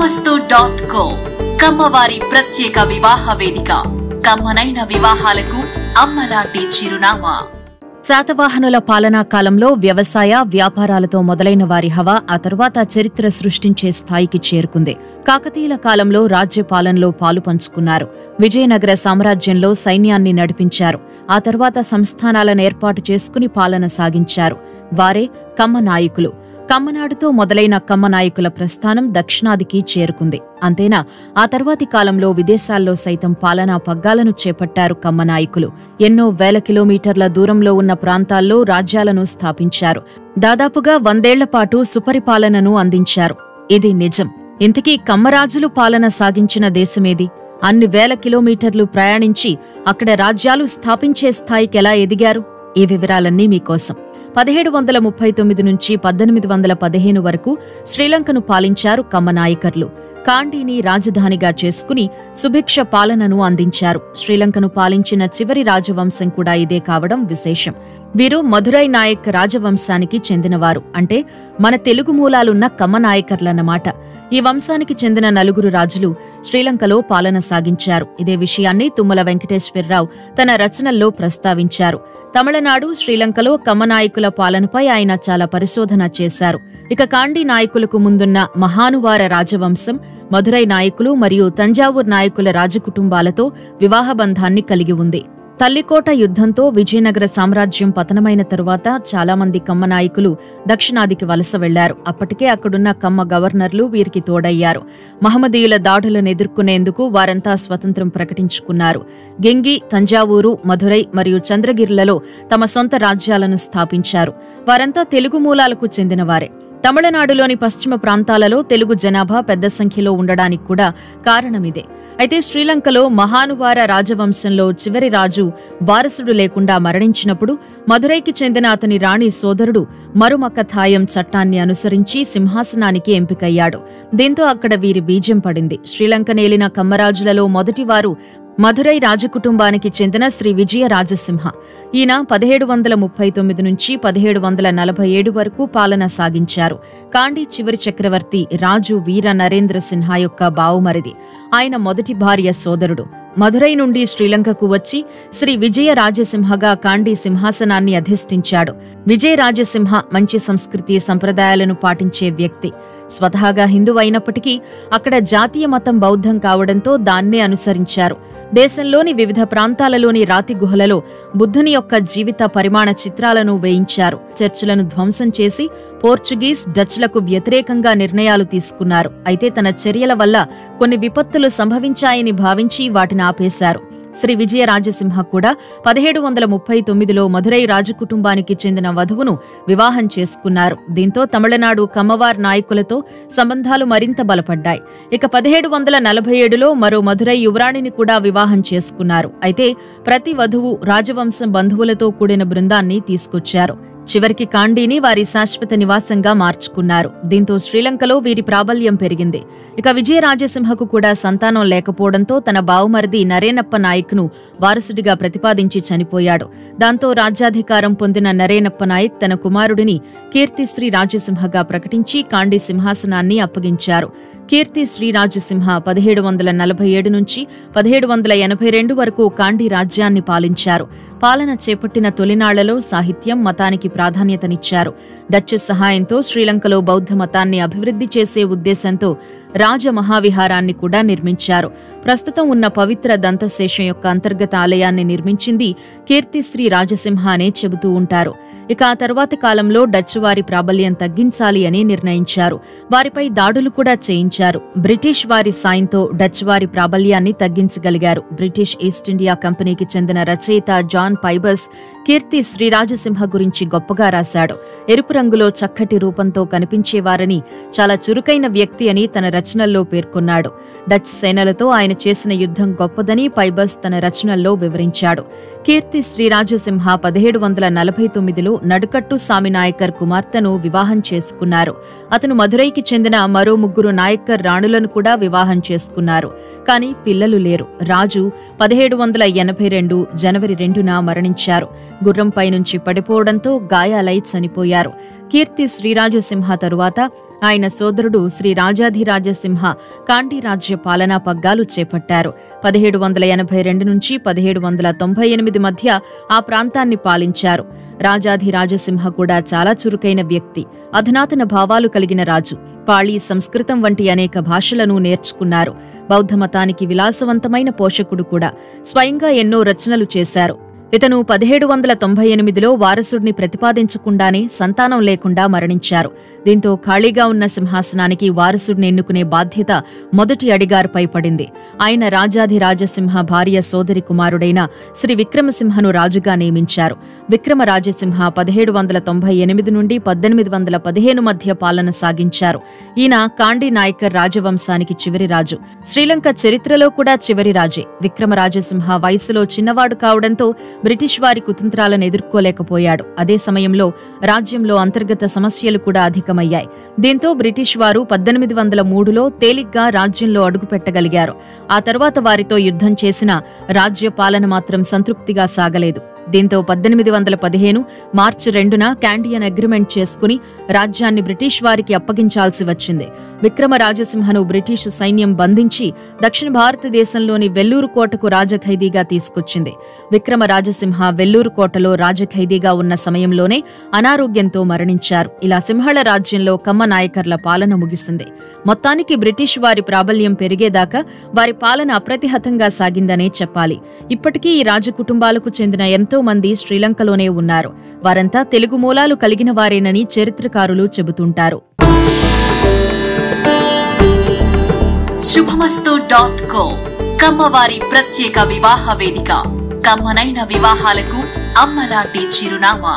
కమ్మస్తు.co కమ్మవారి ప్రత్యేక వివాహ వేదిక. కమ్మనైన వివాహాలకు అమ్మలాంటి చిరునామా. శాతవాహనుల పాలనా కాలంలో వ్యవసాయ వ్యాపారాలతో మొదలైన వారి హవా ఆ తరువాత చరిత్ర సృష్టించే స్థాయికి చేరుకుంది. కాకతీయుల కాలంలో రాజ్య పాలనలో పాలు పంచుకున్నారు. విజయనగర సామ్రాజ్యంలో సైన్యాన్ని నడిపించారు. ఆ తర్వాత సంస్థానాలను ఏర్పాటు చేసుకుని పాలన సాగించారు. వారే కమ్మ నాయకులు. కమ్మనాడుతో మొదలైన కమ్మ నాయకుల ప్రస్థానం దక్షిణాదికి చేరుకుంది. అంతేనా, ఆ తర్వాతి కాలంలో విదేశాల్లో సైతం పాలనా పగ్గాలను చేపట్టారు కమ్మ నాయకులు. ఎన్నో వేల కిలోమీటర్ల దూరంలో ఉన్న ప్రాంతాల్లో రాజ్యాలను స్థాపించారు. దాదాపుగా 100 ఏళ్ల పాటు సుపరిపాలనను అందించారు. ఇది నిజం. ఇంతకీ కమ్మరాజులు పాలన సాగించిన దేశమేది? అన్ని వేల కిలోమీటర్లు ప్రయాణించి అక్కడ రాజ్యాలు స్థాపించే స్థాయికి ఎలా ఎదిగారు? ఈ వివరాలన్నీ మీకోసం. 1739 నుంచి 1815 వరకు శ్రీలంకను పాలించారు కమ్మ నాయకర్లు. కాండీని రాజధానిగా చేసుకుని సుభిక్ష పాలనను అందించారు. శ్రీలంకను పాలించిన చివరి రాజవంశం కూడా ఇదే కావడం విశేషం. వీరు మధురై నాయక్ రాజవంశానికి చెందినవారు. అంటే మన తెలుగు మూలాలున్న కమ్మ నాయకర్లన్నమాట. ఈ వంశానికి చెందిన 9 రాజులు శ్రీలంకలో పాలన సాగించారు. ఇదే విషయాన్ని తుమ్మల వెంకటేశ్వరరావు తన రచనల్లో ప్రస్తావించారు. తమిళనాడు, శ్రీలంకలో కమ్మ నాయకుల పాలనపై ఆయన చాలా పరిశోధన చేశారు. ఇక కాండీ నాయకులకు ముందున్న మహానువార రాజవంశం, మధురై నాయకులు మరియు తంజావూర్ నాయకుల రాజకుటుంబాలతో వివాహబంధాన్ని కలిగి ఉంది. తల్లికోట యుద్ధంతో విజయనగర సామ్రాజ్యం పతనమైన తరువాత చాలామంది కమ్మ నాయకులు దక్షిణాదికి వలస వెళ్లారు. అప్పటికే అక్కడున్న కమ్మ గవర్నర్లు వీరికి తోడయ్యారు. మహమ్మదీయుల దాడులను ఎదుర్కొనేందుకు వారంతా స్వతంత్రం ప్రకటించుకున్నారు. గెంగి, తంజావూరు, మధురై మరియు చంద్రగిరిలలో తమ సొంత రాజ్యాలను స్థాపించారు. వారంతా తెలుగు మూలాలకు చెందినవారే. తమిళనాడులోని పశ్చిమ ప్రాంతాలలో తెలుగు జనాభా పెద్ద సంఖ్యలో ఉండడానికి కూడా కారణమిదే. అయితే శ్రీలంకలో మహానువార రాజవంశంలో చివరి రాజు వారసుడు లేకుండా మరణించినప్పుడు మధురైకి చెందిన అతని రాణి సోదరుడు మరుమకథాయం చట్టాన్ని అనుసరించి సింహాసనానికి ఎంపికయ్యాడు. దీంతో అక్కడ వీరి బీజం పడింది. శ్రీలంక నేలిన కమ్మరాజులలో మొదటివారు మధురై రాజకుటుంబానికి చెందిన శ్రీ విజయ రాజసింహ. ఈయన 1739 నుంచి 1747 వరకు పాలన సాగించారు. కాండీ చివరి చక్రవర్తి రాజు వీర నరేంద్ర సిన్హా యొక్క బావుమరిది. ఆయన మొదటి భార్య సోదరుడు. మధురై నుండి శ్రీలంకకు వచ్చి శ్రీ విజయ రాజసింహగా కాండీ సింహాసనాన్ని అధిష్ఠించాడు. విజయ రాజసింహ మంచి సంస్కృతి సంప్రదాయాలను పాటించే వ్యక్తి. స్వతహాగా హిందూ అయినప్పటికీ అక్కడ జాతీయ మతం బౌద్ధం కావడంతో దాన్నే అనుసరించారు. దేశంలోని వివిధ ప్రాంతాలలోని రాతి గుహలలో బుద్ధుని యొక్క జీవిత పరిమాణ చిత్రాలను వేయించారు. చర్చిలను ధ్వంసం చేసి పోర్చుగీస్, డచ్లకు వ్యతిరేకంగా నిర్ణయాలు తీసుకున్నారు. అయితే తన చర్యల వల్ల కొన్ని విపత్తులు సంభవించాయని భావించి వాటిని ఆపేశారు. శ్రీ విజయ రాజసింహ కూడా 1739లో మధురై రాజకుటుంబానికి చెందిన వధువును వివాహం చేసుకున్నారు. దీంతో తమిళనాడు కమ్మవార్ నాయకులతో సంబంధాలు మరింత బలపడ్డాయి. ఇక 1747లో మరో మధురై యువరాణిని కూడా వివాహం చేసుకున్నారు. అయితే ప్రతి వధువు రాజవంశం బంధువులతో కూడిన బృందాన్ని తీసుకొచ్చారు. చివరికి కాండీని వారి శాశ్వత నివాసంగా మార్చుకున్నారు. దీంతో శ్రీలంకలో వీరి ప్రాబల్యం పెరిగింది. ఇక విజయరాజసింహకు కూడా సంతానం లేకపోవడంతో తన బావుమరిది నరేనప్ప నాయక్ను వారసుడిగా ప్రతిపాదించి చనిపోయాడు. దాంతో రాజ్యాధికారం పొందిన నరేనప్ప నాయక్ తన కుమారుడిని కీర్తిశ్రీ రాజసింహగా ప్రకటించి కాండీ సింహాసనాన్ని అప్పగించారు. కీర్తిశ్రీ రాజసింహ 1747 నుంచి 1782 వరకు కాండీ రాజ్యాన్ని పాలించారు. పాలన చేపట్టిన తొలినాళ్లలో సాహిత్యం, మతానికి ప్రాధాన్యతనిచ్చారు. డచ్ సహాయంతో శ్రీలంకలో బౌద్ధ మతాన్ని అభివృద్ధి చేసే ఉద్దేశంతో రాజమహావిహారాన్ని కూడా నిర్మించారు. ప్రస్తుతం ఉన్న పవిత్ర దంతశేషం యొక్క అంతర్గత ఆలయాన్ని నిర్మించింది కీర్తిశ్రీ రాజసింహ అనే చెబుతూ ఉంటారు. ఇక ఆ తర్వాతి కాలంలో డచ్ వారి ప్రాబల్యం తగ్గించాలి అని నిర్ణయించారు. వారిపై దాడులు కూడా చేయించారు. బ్రిటిష్ వారి సాయంతో డచ్ వారి ప్రాబల్యాన్ని తగ్గించగలిగారు. బ్రిటిష్ ఈస్ట్ ఇండియా కంపెనీకి చెందిన రచయిత జాన్ పైబస్ కీర్తి శ్రీరాజసింహ గురించి గొప్పగా రాశాడు. ఎరుపు రంగులో చక్కటి రూపంతో కనిపించేవారని, చాలా చురుకైన వ్యక్తి అని తన రచనల్లో పేర్కొన్నాడు. డచ్ సేనలతో ఆయన చేసిన యుద్ధం గొప్పదని పైబస్ తన రచనల్లో వివరించాడు. కీర్తి శ్రీరాజసింహ 1749లో నడుకట్టు సామినాయకర్ కుమార్తెను వివాహం చేసుకున్నారు. అతను మధురైకి చెందిన మరో 3 నాయక్కర్ రాణులను కూడా వివాహం చేసుకున్నారు. కానీ పిల్లలు లేరు. రాజు 1782 జనవరి 2న మరణించారు. గుర్రంపై నుంచి పడిపోవడంతో గాయాలై చనిపోయారు. కీర్తి శ్రీరాజసింహ తరువాత ఆయన సోదరుడు శ్రీ రాజాధిరాజసింహ కాండి రాజ్య పాలనా పగ్గాలు చేపట్టారు. 1782 నుంచి 1798 మధ్య ఆ ప్రాంతాన్ని పాలించారు. రాజాధిరాజసింహ కూడా చాలా చురుకైన వ్యక్తి, అధునాతన భావాలు కలిగిన రాజు. పాళీ, సంస్కృతం వంటి అనేక భాషలను నేర్చుకున్నారు. బౌద్ధమతానికి విలాసవంతమైన పోషకుడు కూడా. స్వయంగా ఎన్నో రచనలు చేశారు. ఇతను 1798లో వారసుడిని ప్రతిపాదించకుండానే సంతానం లేకుండా మరణించారు. దీంతో ఖాళీగా ఉన్న సింహాసనానికి వారసుడిని ఎన్నుకునే బాధ్యత మొదటి అడిగారుపై పడింది. ఆయన రాజాధిరాజసింహ భార్య సోదరి కుమారుడైన శ్రీ విక్రమసింహను రాజుగా నియమించారు. విక్రమరాజసింహ 1798 నుండి 1815 మధ్య పాలన సాగించారు. ఈయన కాండి నాయకర్ రాజవంశానికి చివరి రాజు. శ్రీలంక చరిత్రలో కూడా చివరి రాజే. విక్రమరాజసింహ వయసులో చిన్నవాడు కావడంతో బ్రిటిష్ వారి కుతంత్రాలను ఎదుర్కోలేకపోయాడు. అదే సమయంలో రాజ్యంలో అంతర్గత సమస్యలు కూడా అధికమయ్యాయి. దీంతో బ్రిటిష్ వారు 1803లో తేలిగ్గా రాజ్యంలో అడుగుపెట్టగలిగారు. ఆ తర్వాత వారితో యుద్ధం చేసిన రాజ్య పాలన మాత్రం సంతృప్తిగా సాగలేదు. దీంతో 1815 మార్చి 2న క్యాండియన్ అగ్రిమెంట్ చేసుకుని రాజ్యాన్ని బ్రిటిష్ వారికి అప్పగించాల్సి వచ్చింది. విక్రమరాజసింహను బ్రిటిష్ సైన్యం బంధించి దక్షిణ భారతదేశంలోని వెల్లూరు కోటకు రాజఖైదీగా తీసుకొచ్చింది. విక్రమరాజసింహ వెల్లూరు కోటలో రాజఖైదీగా ఉన్న సమయంలోనే అనారోగ్యంతో మరణించారు. ఇలా సింహళ రాజ్యంలో కమ్మ నాయకర్ల పాలన ముగిసింది. మొత్తానికి బ్రిటిష్ వారి ప్రాబల్యం పెరిగేదాకా వారి పాలన అప్రతిహతంగా సాగిందనే చెప్పాలి. ఇప్పటికీ ఈ రాజకుటుంబాలకు చెందిన ఎంతో మంది శ్రీలంకలోనే ఉన్నారు. వారంతా తెలుగు మూలాలు కలిగిన వారేనని చరిత్రకారులు చెబుతుంటారు. శుభమస్తు.co కమ్మవారి ప్రత్యేక వివాహ వేదిక. కమ్మనైన వివాహాలకు అమ్మలాంటి చిరునామా.